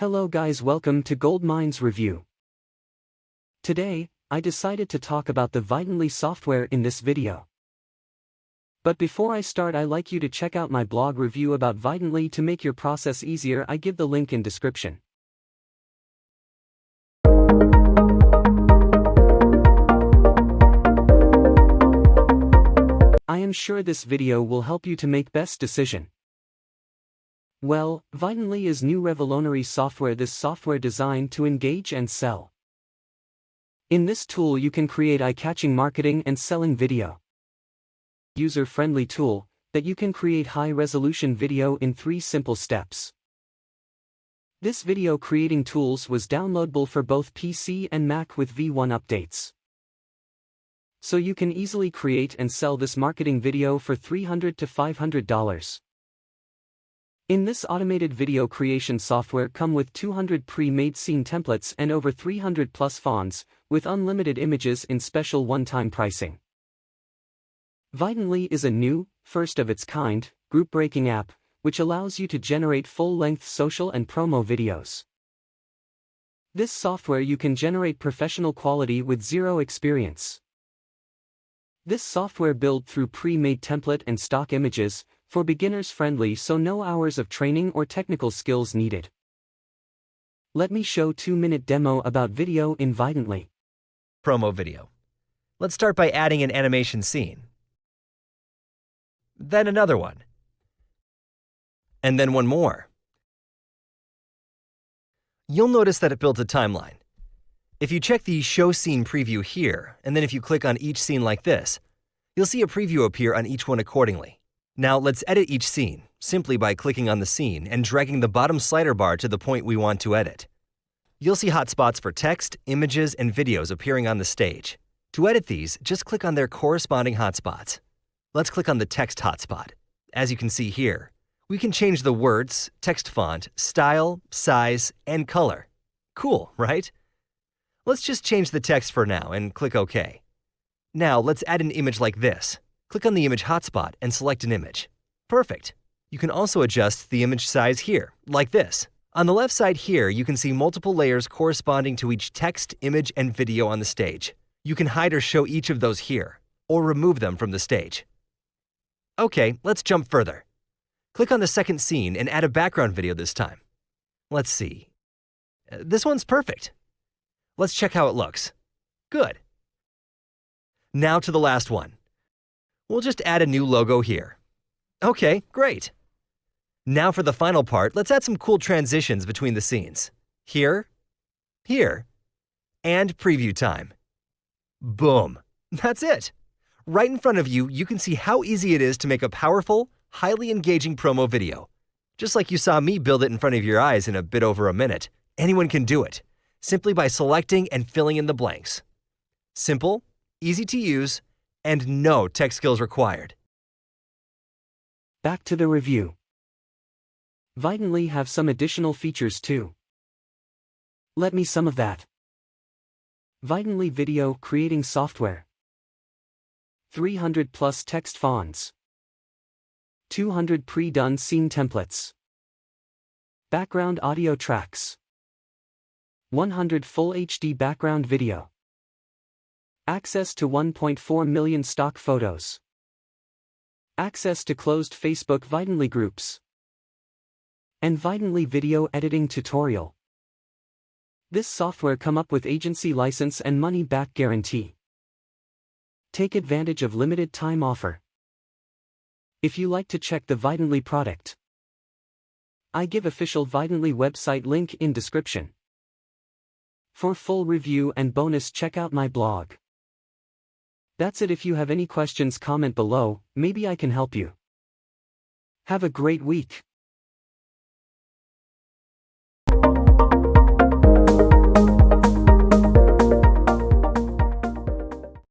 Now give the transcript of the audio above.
Hello guys, welcome to Goldmine's review. Today, I decided to talk about the VIDENTly software in this video. But before I start, I'd like you to check out my blog review about VIDENTly to make your process easier. I give the link in description. I am sure this video will help you to make best decision. Well, VIDENTly is new revolutionary software. This software designed to engage and sell. In this tool you can create eye-catching marketing and selling video. User-friendly tool that you can create high-resolution video in 3 simple steps. This video creating tools was downloadable for both PC and Mac with V1 updates. So you can easily create and sell this marketing video for $300 to $500. In this automated video creation software come with 200 pre-made scene templates and over 300 plus fonts, with unlimited images in special one-time pricing. VIDENTly is a new, first-of-its-kind, group-breaking app, which allows you to generate full-length social and promo videos. This software you can generate professional quality with zero experience. This software built through pre-made template and stock images, for beginners friendly, so no hours of training or technical skills needed. Let me show 2-minute demo about video in VIDENTly. Promo video. Let's start by adding an animation scene. Then another one. And then one more. You'll notice that it built a timeline. If you check the Show Scene preview here, and then if you click on each scene like this, you'll see a preview appear on each one accordingly. Now let's edit each scene, simply by clicking on the scene and dragging the bottom slider bar to the point we want to edit. You'll see hotspots for text, images, and videos appearing on the stage. To edit these, just click on their corresponding hotspots. Let's click on the text hotspot. As you can see here, we can change the words, text font, style, size, and color. Cool, right? Let's just change the text for now and click OK. Now let's add an image like this. Click on the image hotspot and select an image. Perfect. You can also adjust the image size here, like this. On the left side here, you can see multiple layers corresponding to each text, image, and video on the stage. You can hide or show each of those here, or remove them from the stage. Okay, let's jump further. Click on the second scene and add a background video this time. Let's see. This one's perfect. Let's check how it looks. Good. Now to the last one. We'll just add a new logo here. Okay, great. Now for the final part, let's add some cool transitions between the scenes. Here, here, and preview time. Boom. That's it. Right in front of you, you can see how easy it is to make a powerful, highly engaging promo video. Just like you saw me build it in front of your eyes in a bit over a minute, anyone can do it, simply by selecting and filling in the blanks. Simple, easy to use, and no tech skills required. Back to the review. VIDENTly have some additional features too. Let me some of that. VIDENTly video creating software. 300 plus text fonts. 200 pre-done scene templates. Background audio tracks. 100 full HD background video. Access to 1.4 million stock photos. Access to closed Facebook VIDENTly groups. And VIDENTly video editing tutorial. This software come up with agency license and money-back guarantee. Take advantage of limited time offer. If you like to check the VIDENTly product, I give official VIDENTly website link in description. For full review and bonus, check out my blog. That's it. If you have any questions, comment below, maybe I can help you. Have a great week.